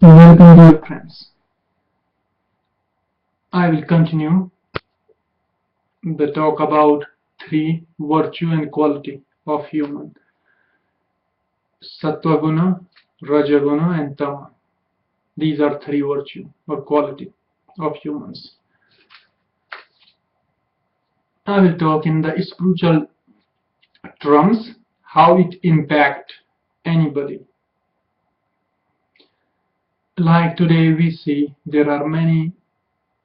Welcome dear friends. I will continue the talk about three virtue and quality of human. Sattva-guna, Rajaguna and Tama. These are three virtue or quality of humans. I will talk in the spiritual terms how it impact anybody. Like today we see there are many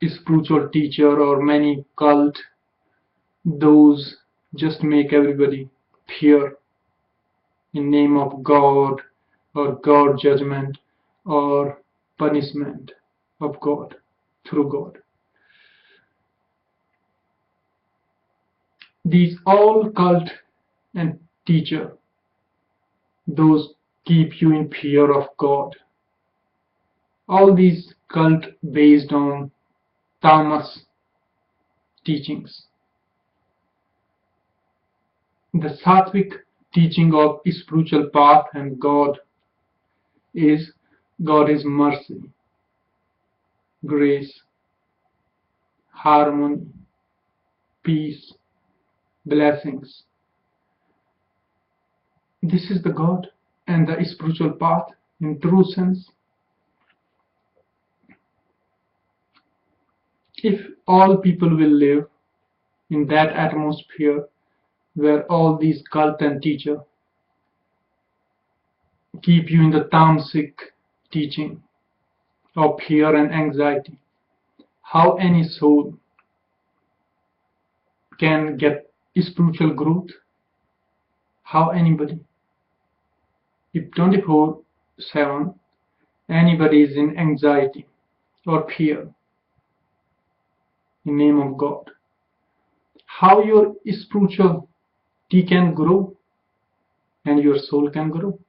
spiritual teacher or many cult, those just make everybody fear in name of God or God judgment or punishment of God through God. These all cult and teacher, those keep you in fear of God. All these cult based on tamas teachings. The sattvic teaching of spiritual path and God is mercy, grace, harmony, peace, blessings. This is the God and the spiritual path in true sense. If all people will live in that atmosphere where all these cult and teacher keep you in the tamasic teaching of fear and anxiety, how any soul can get spiritual growth? How anybody? If 24/7 anybody is in anxiety or fear in name of God, how your spirituality can grow and your soul can grow?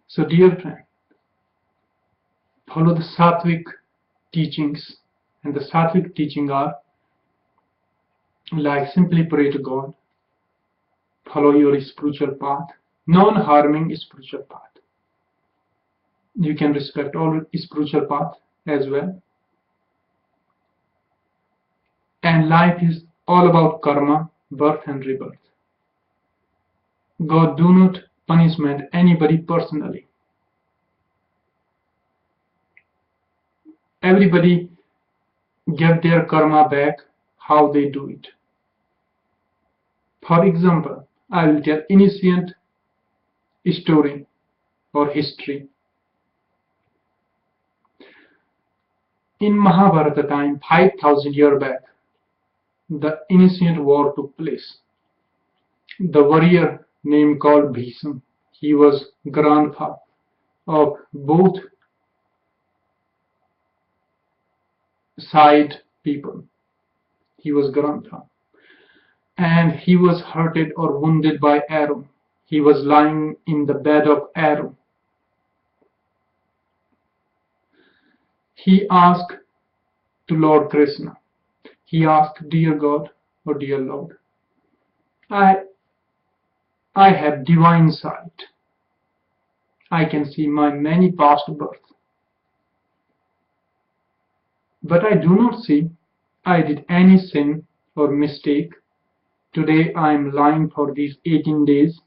So dear friend, follow the sattvic teachings, and the sattvic teaching are like simply pray to God, follow your spiritual path, non-harming spiritual path. You can respect all spiritual path as well. And life is all about karma, birth and rebirth. God do not punishment anybody personally. Everybody get their karma back how they do it. For example, I will tell innocent story or history. In Mahabharata time, 5,000 years back, the innocent war took place. The warrior named called Bhishma, he was grandfather of both side people. He was grandfather. And he was hurted or wounded by arrow. He was lying in the bed of arrow. He asked to Lord Krishna. He asked, dear God or dear Lord, I have divine sight. I can see my many past births. But I do not see I did any sin or mistake. Today I am lying for these 18 days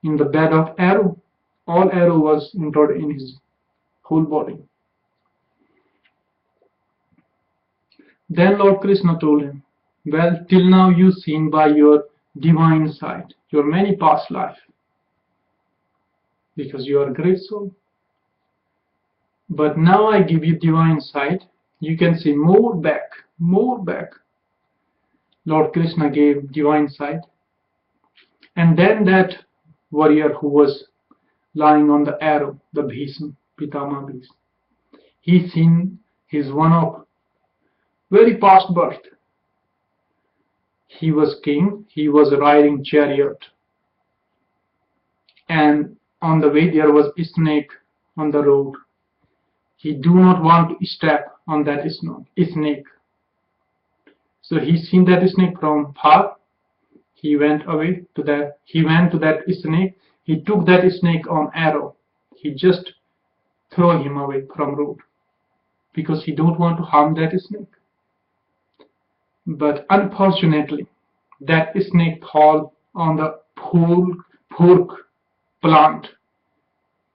in the bed of arrow. All arrow was entered in his whole body. Then Lord Krishna told him, well, till now you seen by your divine sight, your many past life, because you are a great soul. But now I give you divine sight, you can see more back, more back. Lord Krishna gave divine sight. And then that warrior who was lying on the arrow, the Bhishma, Pitama Bhishma, he seen his one of very past birth. He was king, he was riding chariot. And on the way there was a snake on the road. He do not want to step on that snake. So he seen that snake from far. He went away to that. He went to that snake. He took that snake on arrow. He just throw him away from road because he don't want to harm that snake. But unfortunately, that snake fall on the pork plant,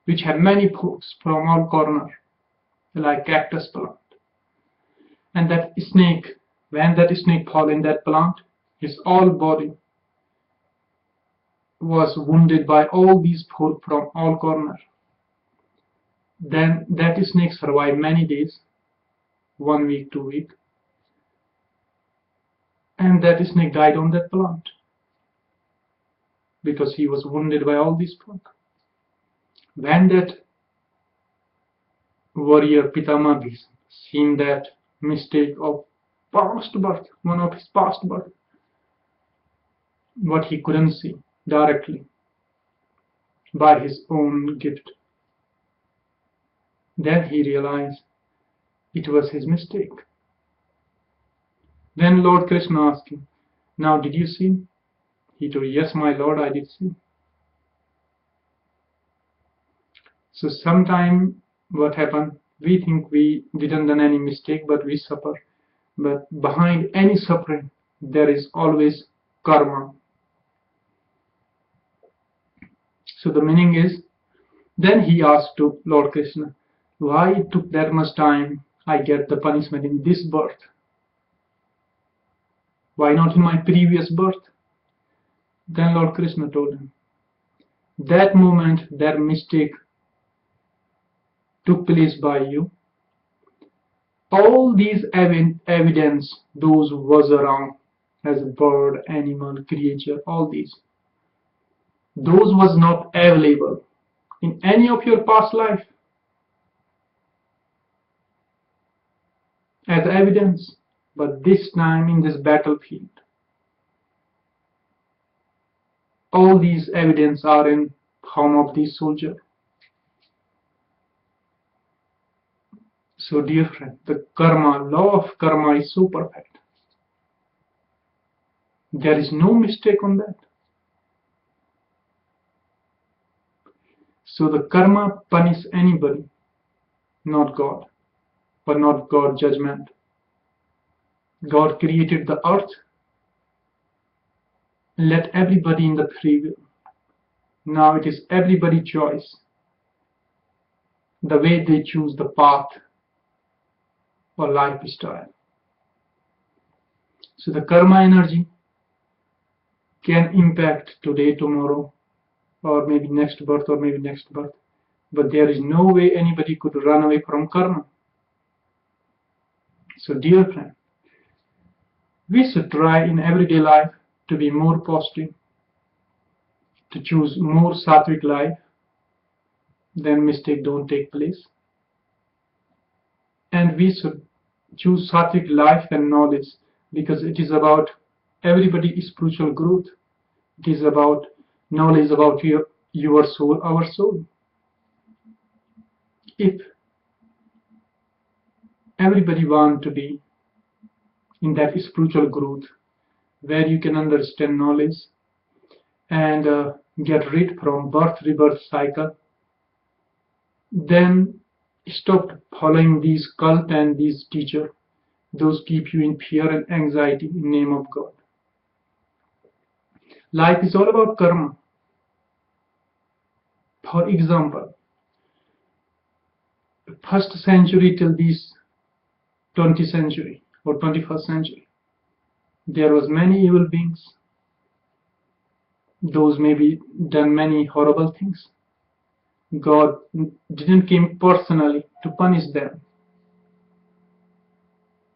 which had many forks from all corners, like cactus plant. And that snake, when that snake fall in that plant, his whole body was wounded by all these forks from all corners. Then that snake survived many days, 1 week, 2 weeks, and that snake died on that plant because he was wounded by all these forks. When that warrior Pitama Bhishma seen that mistake of past birth, one of his past birth, what he couldn't see directly by his own gift, then he realized it was his mistake. Then Lord Krishna asked him, now did you see? He told, yes, my Lord, I did see. So sometime what happened, we think we didn't done any mistake, but we suffer. But behind any suffering, there is always karma. So the meaning is, then he asked to Lord Krishna, why it took that much time I get the punishment in this birth? Why not in my previous birth? Then Lord Krishna told him, that moment, that mistake took place by you. All these evidence, those was around as a bird, animal, creature, all these, those was not available in any of your past life as evidence, but this time in this battlefield, all these evidence are in form of these soldiers. So dear friend, the karma, law of karma is so perfect. There is no mistake on that. So the karma punish anybody, not God, but not God judgment. God created the earth, let everybody in the free will. Now it is everybody's choice, the way they choose the path or lifestyle. So the karma energy can impact today, tomorrow, or maybe next birth, or maybe next birth. But there is no way anybody could run away from karma. So dear friend, we should try in everyday life to be more positive, to choose more sattvic life, then mistake don't take place. And we should choose sattvic life and knowledge, because it is about everybody's spiritual growth. It is about knowledge about your soul, our soul. If everybody wants to be in that spiritual growth, where you can understand knowledge and get rid from birth rebirth cycle, then stop following these cult and these teachers. Those keep you in fear and anxiety in the name of God. Life is all about karma. For example, first century till this 20th century or 21st century, there was many evil beings. Those maybe done many horrible things. God didn't come personally to punish them,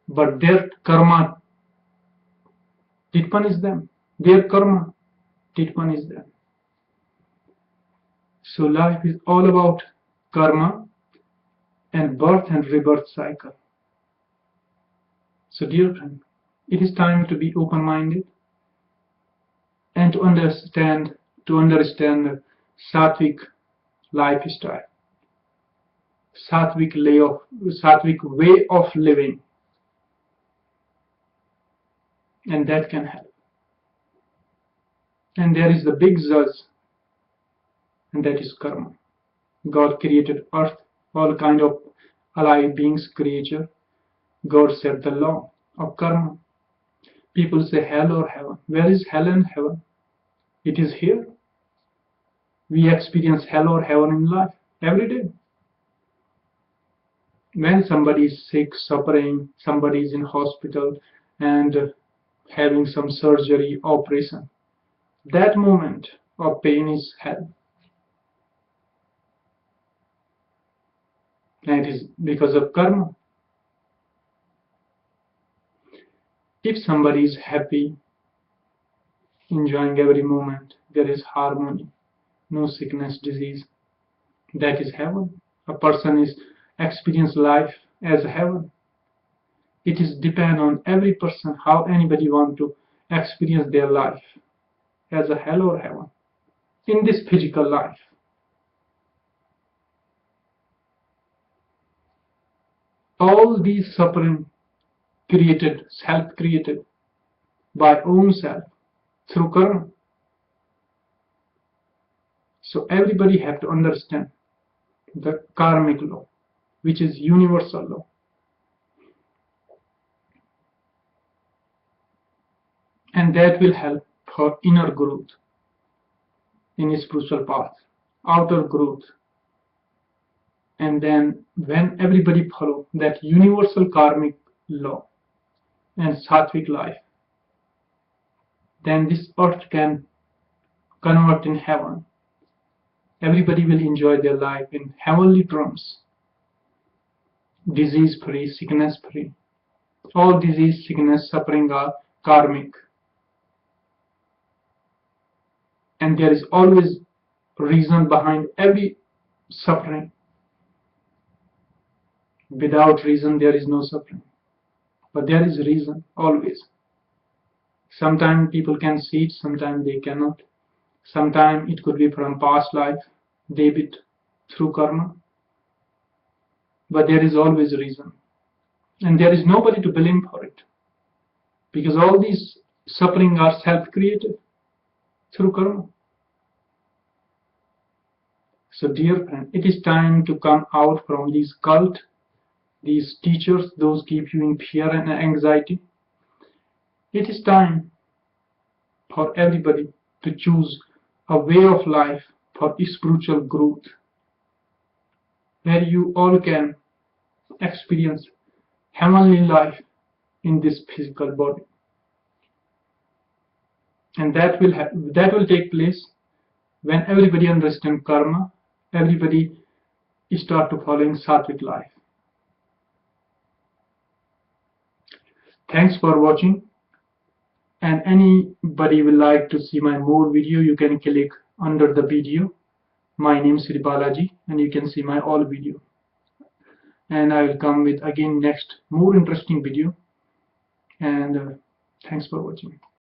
but their karma did punish them. Their karma did punish them. So life is all about karma and birth and rebirth cycle. So dear friend, it is time to be open-minded and to understand the sattvic lifestyle, sattvic way of living, and that can help. And there is the big judge, and that is karma. God created earth, all kind of alive beings, creature. God set the law of karma. People say hell or heaven. Where is hell and heaven? It is here. We experience hell or heaven in life every day. When somebody is sick, suffering, somebody is in hospital and having some surgery, operation, that moment of pain is hell. And it is because of karma. If somebody is happy, enjoying every moment, there is harmony, no sickness, disease, that is heaven. A person is experience life as heaven. It is depend on every person how anybody want to experience their life as a hell or heaven in this physical life. All these suffering created, self-created by own self through karma. So everybody have to understand the karmic law, which is universal law. And that will help for inner growth in a spiritual path, outer growth. And then when everybody follow that universal karmic law and sattvic life, then this earth can convert in heaven. Everybody will enjoy their life in heavenly terms. Disease free, sickness free. All disease, sickness, suffering are karmic. And there is always reason behind every suffering. Without reason there is no suffering. But there is reason always. Sometimes people can see it, sometimes they cannot. Sometimes it could be from past life, debit through karma. But there is always a reason. And there is nobody to blame for it. Because all these suffering are self-created through karma. So dear friend, it is time to come out from these cult, these teachers, those keep you in fear and anxiety. It is time for everybody to choose a way of life for spiritual growth, where you all can experience heavenly life in this physical body. And that will take place when everybody understands karma, everybody start to following sattvic life. Thanks for watching. And anybody will like to see my more video, you can click under the video. My name is Sri Balaji, and you can see my all video. And I will come with again next more interesting video. And thanks for watching.